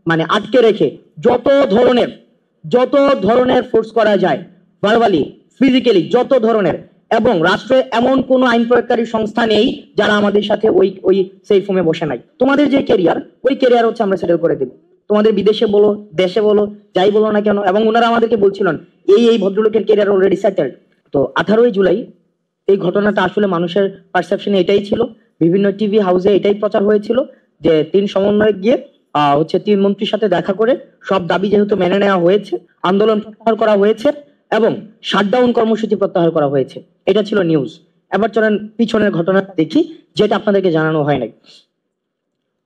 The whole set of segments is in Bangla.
মানে আটকে রেখে যত ধরনের ফোর্স করা যায়, ভার্বালি, ফিজিক্যালি, যত ধরনের, এবং রাষ্ট্রে এমন কোনো আইন প্রয়োগকারী সংস্থা নেই যারা আমাদের সাথে ওই সেফ হোমে বসে নাই। তোমাদের যে ক্যারিয়ার, ওই ক্যারিয়ার হচ্ছে আমরা সেটেল করে দেব। তোমাদের বিদেশে বলো, দেশে বলো, যাই বলো না কেন। এবং ওনারা আমাদেরকে বলছিলেন এই ভদ্রলোকের ক্যারিয়ার অলরেডি সেটেলড। তো 18ই জুলাই এই ঘটনাটা আসলে মানুষের পারসেপশনে এটাই ছিল, বিভিন্ন টিভি হাউসে এটাই প্রচার হয়েছিল যে 3 সমন্বয়ক গিয়ে হচ্ছে 3 মন্ত্রীর সাথে দেখা করে সব দাবি যেহেতু মেনে নেওয়া হয়েছে, আন্দোলন প্রত্যাহার করা হয়েছে এবং শাটডাউন কর্মসূচি প্রত্যাহার করা হয়েছে, এটা ছিল নিউজ। এবার চলেন পিছনের ঘটনা দেখি, যেটা আপনাদেরকে জানানো হয় নাই।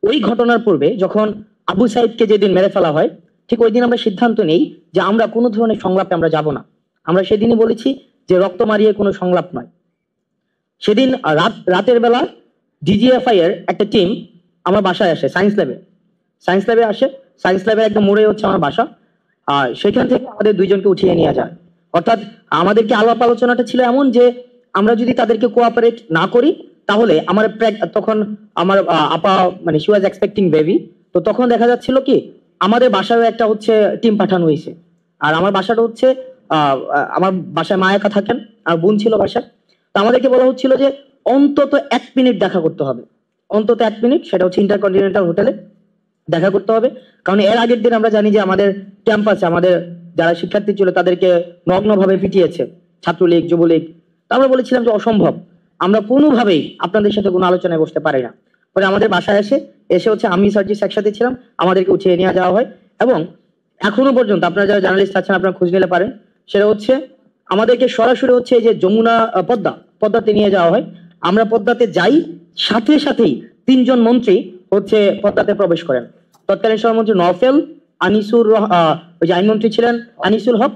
ওই ঘটনার পূর্বে যখন আবু সাইদকে যেদিন মেরে ফেলা হয়, ঠিক ওই দিন আমরা সিদ্ধান্ত নেই যে আমরা কোনো ধরনের সংলাপে আমরা যাব না। আমরা সেদিনই বলেছি যে রক্ত মারিয়ে কোনো সংলাপ নয়। সেদিন রাতের বেলা ডিজিএফআই এর একটা টিম আমার বাসায় আসে, সায়েন্স ল্যাবে আসে। সায়েন্স ল্যাবের একদম মোড়ে হচ্ছে আমার বাসা। আর সেখান থেকে আমাদের 2 জনকে উঠিয়ে নিয়ে যায়। অর্থাৎ আমাদেরকে আলাপ আলোচনাটা ছিল এমন যে আমরা যদি তাদেরকে কোঅপারেট না করি তাহলে তখন আমার আপা মানে শি ওয়াজ এক্সপেক্টিং বেবি। তো তখন দেখা যাচ্ছিল কি আমাদের বাসায় একটা হচ্ছে টিম পাঠানো হয়েছে। আর আমার বাসাটা হচ্ছে আমার বাসায় মা একা থাকেন আর বোন ছিল বাসায়। তো আমাদেরকে বলা হচ্ছিল যে অন্তত 1 মিনিট দেখা করতে হবে, অন্তত 1 মিনিট, সেটা হচ্ছে ইন্টারকন্টিনেন্টাল হোটেলে দেখা করতে হবে। কারণ এর আগের দিন আমরা জানি যে আমাদের ক্যাম্পাসে আমাদের যারা শিক্ষার্থী ছিল তাদেরকে নগ্নভাবে পিটিয়েছে ছাত্রলীগ, যুবলীগ। তো আমরা বলেছিলাম যে অসম্ভব, আমরা কোনোভাবেই আপনাদের সাথে কোনো আলোচনায় বসতে পারি না। পরে আমাদের বাসায় এসে হচ্ছে আমি সার্জিস একসাথে ছিলাম, আমাদেরকে উঠিয়ে নিয়ে যাওয়া হয়। এবং এখনো পর্যন্ত আপনারা যারা জার্নালিস্ট আছেন আপনারা খোঁজ নিলে পারেন, সেটা হচ্ছে আমাদেরকে সরাসরি হচ্ছে এই যে যমুনা পদ্মাতে নিয়ে যাওয়া হয়। আমরা পদ্মাতে যাই, সাথে সাথেই 3 জন মন্ত্রী হচ্ছে পদ্মাতে প্রবেশ করেন। তৎকালীন সভামন্ত্রী নফেল, ওই যে আইনমন্ত্রী ছিলেন আনিসুল হক,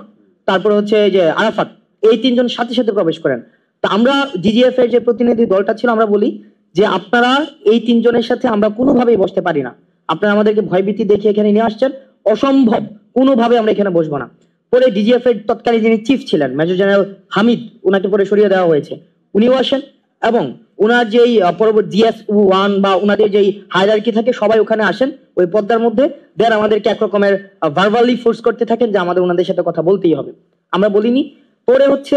তারপরে হচ্ছে যে আরাফাত, এই 3 জন সাথে সাথে প্রবেশ করেন। তো আমরা ডিজিএফ এর যে প্রতিনিধি দলটা ছিল আমরা বলি যে আপনারা এই 3 জনের সাথে আমরা কোনোভাবেই বসতে পারি না, আপনারা আমাদেরকে ভয়ভীতি দেখে এখানে নিয়ে আসছেন, অসম্ভব, কোনোভাবে আমরা এখানে বসবো না। পরে ডিজিএফ এর তৎকালীন যিনি চিফ ছিলেন মেজর জেনারেল হামিদ, ওনাকে পরে সরিয়ে দেওয়া হয়েছে, উনিও আসেন। এবং ওনার যেই পরবর্তী GS1 বা ওনাদের যেই হায়ারার্কি থাকে সবাই ওখানে আসেন ওই পদ্মার মধ্যে। দেন আমাদেরকে একরকমের ভার্বালি ফোর্স করতে থাকেন যে আমাদের ওনাদের সাথে কথা বলতেই হবে। আমরা বলিনি। পরে হচ্ছে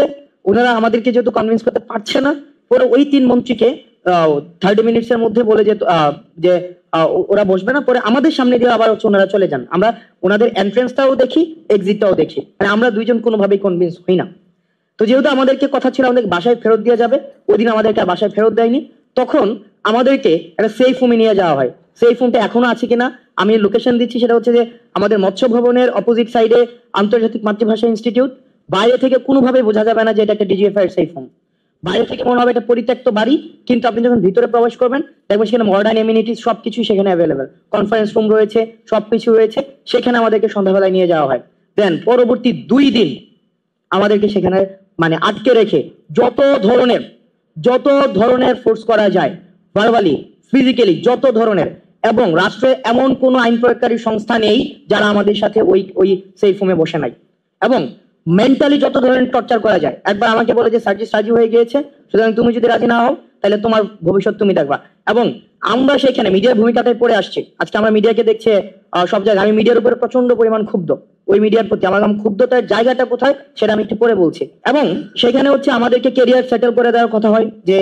ওনারা আমাদেরকে যেহেতু কনভিন্স করতে পারছে না, পরে ওই 3 মন্ত্রীকে 30 মিনিটসের মধ্যে বলে যে ওরা বসবে না। পরে আমাদের সামনে দিয়ে আবার হচ্ছে ওনারা চলে যান। আমরা ওনাদের এন্ট্রেন্সটাও দেখি, এক্সিটটাও দেখি, মানে আমরা 2 জন কোনোভাবেই কনভিন্স হই না। তো যেহেতু আমাদেরকে কথা ছিল আমাদের বাসায় ফেরত দিয়ে যাবে, ওই দিন আমাদেরকে বাসায় ফেরত দেয়নি। তখন আমাদেরকে একটা সেফ হোমে নিয়ে যাওয়া হয়। সেফ হোমটা এখনো আছে কিনা আমি লোকেশন দিচ্ছি, সেটা হচ্ছে যে আমাদের মৎস্য ভবনের অপোজিট সাইডে আন্তর্জাতিক মাতৃভাষা ইনস্টিটিউট। বাইরে থেকে কোনোভাবে বোঝা যাবে না যে এটা একটা ডিজিএফআই এর সেফ হোম। বাইরে থেকে মনে হবে একটা পরিত্যক্ত বাড়ি, কিন্তু আপনি যখন ভিতরে প্রবেশ করবেন দেখবেন সেখানে মডার্ন এমিনিটিস সবকিছু সেখানে অ্যাভেলেবেল, কনফারেন্স রুম রয়েছে, সবকিছু রয়েছে। সেখানে আমাদেরকে সন্ধ্যাবেলায় নিয়ে যাওয়া হয়। দেন পরবর্তী 2 দিন আমাদেরকে সেখানে মানে আটকে রেখে যত ধরনের ফোর্স করা যায়, ভার্বালি, ফিজিক্যালি, যত ধরনের, এবং রাষ্ট্রে এমন কোনো আইন প্রয়োগকারী সংস্থা নেই যারা আমাদের সাথে ওই সেফ হোমে বসে নাই। এবং মেন্টালি যত ধরনের টর্চার করা যায়। একবার আমাকে বলে যে সার্জিস রাজি হয়ে গিয়েছে, সুতরাং তুমি যদি রাজি না হও তাহলে তোমার ভবিষ্যৎ তুমি দেখবা। এবং আমরা সেখানে মিডিয়ার ভূমিকাতে পড়ে আসছি। আজকে আমরা মিডিয়াকে দেখছি সব জায়গায়। আমি মিডিয়ার উপরে প্রচন্ড পরিমাণ ক্ষুব্ধ, ওই মিডিয়ার প্রতি আমার ক্ষুব্ধতার জায়গাটা কোথায় সেটা আমি একটু পরে বলছি। এবং সেখানে হচ্ছে আমাদেরকে ক্যারিয়ার সেটেল করে দেওয়ার কথা হয় যে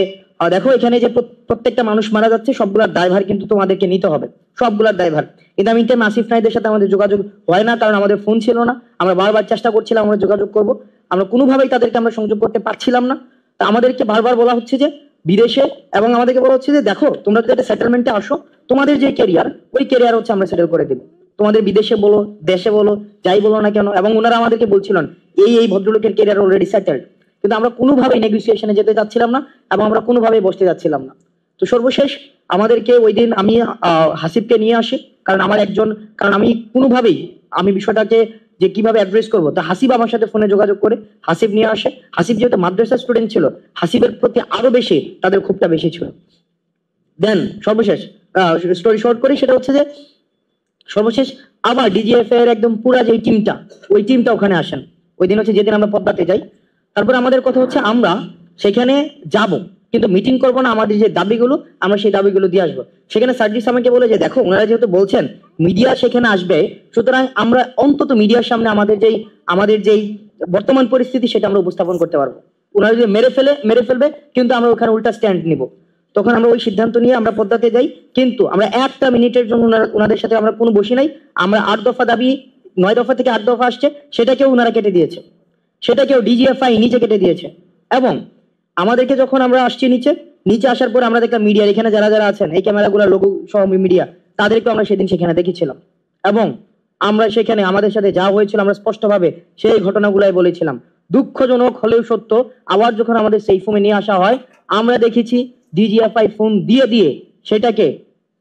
দেখো এখানে যে প্রত্যেকটা মানুষ মারা যাচ্ছে সবগুলার দায়ভার কিন্তু তোমাদেরকে নিতে হবে, সবগুলার দায়ভার। কিন্তু আমি আসিফ নাইদের সাথে আমাদের যোগাযোগ হয় না, কারণ আমাদের ফোন ছিল না। আমরা বারবার চেষ্টা করছিলাম আমরা যোগাযোগ করব, আমরা কোনোভাবেই তাদেরকে আমরা সংযোগ করতে পারছিলাম না। তা আমাদেরকে বারবার বলা হচ্ছে যে বিদেশে, এবং আমাদেরকে বলা হচ্ছে যে দেখো তোমরা যদি একটা সেটেলমেন্টে আসো, তোমাদের যে ক্যারিয়ার ওই ক্যারিয়ার হচ্ছে আমরা সেটেল করে দেবো, তোমাদের বিদেশে বলো, দেশে বলো, যাই বলো না কেন। এবং ওনারা আমাদেরকে বলছিলেন এই ভদ্রলোকের ক্যারিয়ার অলরেডি সেটেলড। কিন্তু আমরা কোনোভাবেই নেগোসিয়েশনে যেতে চাচ্ছিলাম না এবং আমরা কোনোভাবেই বসতে যাচ্ছিলাম না। তো সর্বশেষ আমাদেরকে ওই দিন আমি হাসিবকে নিয়ে আসি, কারণ আমি কোনোভাবেই আমি বিষয়টাকে যে কিভাবে অ্যাড্রেস করবো, তা হাসিব আমার সাথে ফোনে যোগাযোগ করে হাসিব নিয়ে আসে। হাসিব যেহেতু মাদ্রাসা স্টুডেন্ট ছিল, হাসিবের প্রতি আরো বেশি তাদের ক্ষোভটা বেশি ছিল। দেন সর্বশেষ স্টোরি শর্ট করি, সেটা হচ্ছে যে সর্বশেষ আবার ডিজিএফ এর একদম পুরা যে টিমটা, ওই টিমটা ওখানে আসেন। ওই দিন হচ্ছে যেদিন আমরা পদ্মাতে যাই। তারপর আমাদের কথা হচ্ছে আমরা সেখানে যাব, কিন্তু মিটিং করবো না, আমাদের যে দাবিগুলো আমরা সেই দাবিগুলো দিয়ে আসবো। সেখানে সার্জিস আমাকে বলে যে দেখো ওনারা যেহেতু বলছেন মিডিয়া সেখানে আসবে, সুতরাং আমরা অন্তত মিডিয়ার সামনে আমাদের যেই বর্তমান পরিস্থিতি সেটা আমরা উপস্থাপন করতে পারবো। ওনারা যদি মেরে ফেলবে, কিন্তু আমরা ওখানে উল্টা স্ট্যান্ড নিব। তখন আমরা ওই সিদ্ধান্ত নিয়ে আমরা পদ্মাতে যাই, কিন্তু আমরা একটা মিনিটের জন্য ওনাদের সাথে আমরা কোনো বসি নাই। আমরা 8 দফা দাবি, 9 দফা থেকে 8 দফা আসছে, সেটাকেও ওনারা কেটে দিয়েছে, সেটাকেও ডিজিএফআই নিচে কেটে দিয়েছে। এবং আমাদেরকে যখন আমরা আসছি নিচে আসার পর আমরা দেখলাম মিডিয়ার এখানে যারা যারা আছেন, এই ক্যামেরাগুলো লোগো সহ মিডিয়া, তাদেরকে আমরা সেদিন সেখানে দেখেছিলাম। এবং আমরা সেখানে আমাদের সাথে যা হয়েছিল আমরা স্পষ্টভাবে সেই ঘটনাগুলাই বলেছিলাম। দুঃখজনক হলেও সত্য, আবার যখন আমাদের সেই ফোনে নিয়ে আসা হয়, আমরা দেখেছি ডিজিএফআই ফোন দিয়ে সেটাকে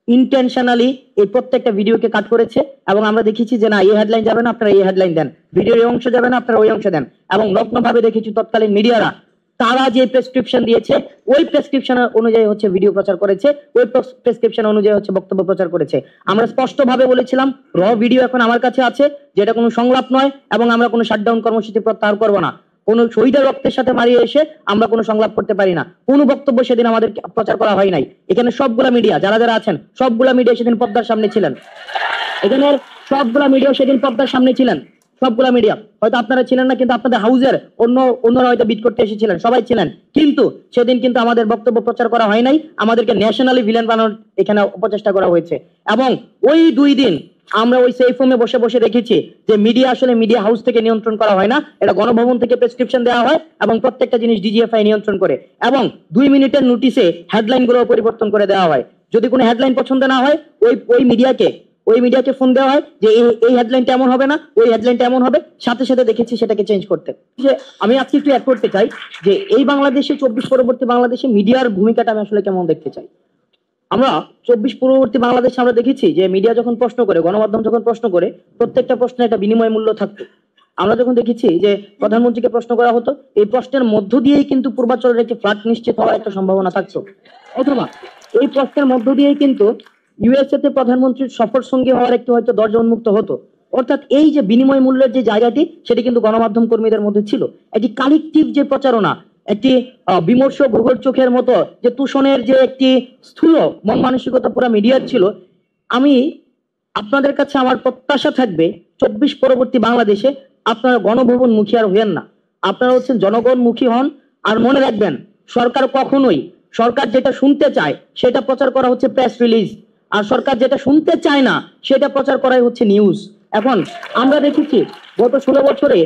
ইন্টেনশনালি এই প্রত্যেকটা ভিডিওকে কাট করেছে। এবং আমরা দেখেছি যে না, এই হেডলাইন যাবে না, আপনারা এই হেডলাইন দেন, ভিডিওর এই অংশ যাবে না, আপনারা ওই অংশ দেন। এবং নগ্নভাবে দেখেছি তৎকালীন মিডিয়ারা তারা যে প্রেসক্রিপশন দিয়েছে ওই প্রেসক্রিপশন অনুযায়ী হচ্ছে ভিডিও প্রচার করেছে, ওই প্রেসক্রিপশন অনুযায়ী হচ্ছে বক্তব্য প্রচার করেছে। আমরা স্পষ্টভাবে বলেছিলাম র ভিডিও এখন আমার কাছে আছে, যেটা কোনো সংলাপ নয়, এবং আমরা কোনো শাটডাউন কর্মসূচি প্রত্যাহার করব না। কোনো শহীদের রক্তের সাথে মারিয়ে এসে আমরা কোনো সংলাপ করতে পারি না। কোনো বক্তব্য সেদিন আমাদের প্রচার করা হয় নাই। এখানে সবগুলা মিডিয়া যারা যারা আছেন, সবগুলা মিডিয়া সেদিন পর্দার সামনে ছিলেন। এখানে সবগুলা মিডিয়া সেদিন পর্দার সামনে ছিলেন, সবগুলা মিডিয়া। হয়তো আপনারা ছিলেন না, কিন্তু আপনাদের হাউজের অন্যরা হয়তো বিট করতে এসেছিলেন, সবাই ছিলেন। কিন্তু সেদিন কিন্তু আমাদের বক্তব্য প্রচার করা হয় নাই, আমাদেরকে ন্যাশনালি ভিলেন বানানোর এখানে অপচেষ্টা করা হয়েছে। এবং ওই 2 দিন আমরা ওই সেফ রুমে বসে দেখেছি যে মিডিয়া আসলে মিডিয়া হাউস থেকে নিয়ন্ত্রণ করা হয় না, এটা গণভবন থেকে প্রেসক্রিপশন দেওয়া হয় এবং প্রত্যেকটা জিনিস ডিজিএফআই নিয়ন্ত্রণ করে। এবং 2 মিনিটের নোটিশে হেডলাইন গুলো পরিবর্তন করে দেওয়া হয়। যদি কোনো হেডলাইন পছন্দ না হয়, ওই মিডিয়াকে ফোন দেওয়া হয় যে এই হেডলাইনটা এমন হবে না, ওই হেডলাইনটা এমন হবে, সাথে সাথে দেখেছি সেটাকে চেঞ্জ করতে। যে আমি আজকে একটু অ্যাড করতে চাই যে এই বাংলাদেশে 24 পরবর্তী বাংলাদেশে মিডিয়ার ভূমিকাটা আমি আসলে কেমন দেখতে চাই। আমরা 24 পূর্ববর্তী বাংলাদেশে আমরা দেখেছি যে মিডিয়া যখন প্রশ্ন করে, গণমাধ্যম যখন প্রশ্ন করে, প্রত্যেকটা প্রশ্নে একটা বিনিময় মূল্য থাকতো। আমরা যখন দেখেছি যে প্রধানমন্ত্রীকে প্রশ্ন করা হতো, এই প্রশ্নের মধ্য দিয়েই কিন্তু পূর্বাচলের একটি ফ্লাট নিশ্চিত হওয়ার একটা সম্ভাবনা থাকতো, অথবা এই প্রশ্নের মধ্য দিয়েই কিন্তু ইউএসএ তে প্রধানমন্ত্রীর সফর সঙ্গী হওয়ার একটু হয়তো দরজা উন্মুক্ত হতো। অর্থাৎ এই যে বিনিময় মূল্যের যে জায়গাটি, সেটি কিন্তু গণমাধ্যম কর্মীদের মধ্যে ছিল। একটি কালেকটিভ যে প্রচারণা, একটি বিমর্ষ ভূগোল চোখের মতো যে তুষণের যে একটি স্থূল মন মানসিকতা পুরো মিডিয়ার ছিল। আমি আপনাদের কাছে আমার প্রত্যাশা থাকবে 24 পরবর্তী বাংলাদেশে আপনারা গণভবন মুখী আর হইয়েন না, আপনারা হচ্ছেন জনগণ মুখী হন। আর মনে রাখবেন, সরকার যেটা শুনতে চায় সেটা প্রচার করা হচ্ছে প্রেস রিলিজ, আর সরকার যেটা শুনতে চায় না সেটা প্রচার করাই হচ্ছে নিউজ। এখন আমরা দেখেছি গত 16 বছরে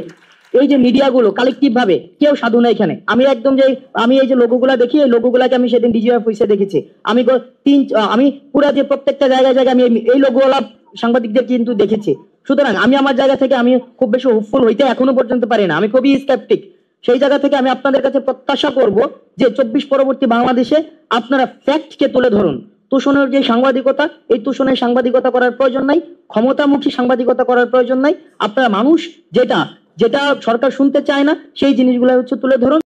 এই যে মিডিয়াগুলো কালেকটিভ ভাবে কেউ সাধু না এখানে। আমি এই যে লোগোগুলা দেখি, এই লোগোগুলাকে আমি সেদিন ডিজিএফ হইসে দেখেছি। আমি পুরা যে প্রত্যেকটা জায়গায় আমি এই লোগোওয়ালা সাংবাদিকদের কিন্তু দেখেছি। সুতরাং আমি আমার জায়গা থেকে আমি খুব বেশি হোপফুল হইতে এখনো পর্যন্ত পারি না, আমি খুবই স্কেপটিক। সেই জায়গা থেকে আমি আপনাদের কাছে প্রত্যাশা করব যে 24 পরবর্তী বাংলাদেশে আপনারা ফ্যাক্টকে তুলে ধরুন। তুষণের যে সাংবাদিকতা, এই তুষণের সাংবাদিকতা করার প্রয়োজন নাই, ক্ষমতামুখী সাংবাদিকতা করার প্রয়োজন নাই। আপনারা মানুষ যেটা সরকার শুনতে চায় না সেই জিনিসগুলো হচ্ছে তুলে ধরুন।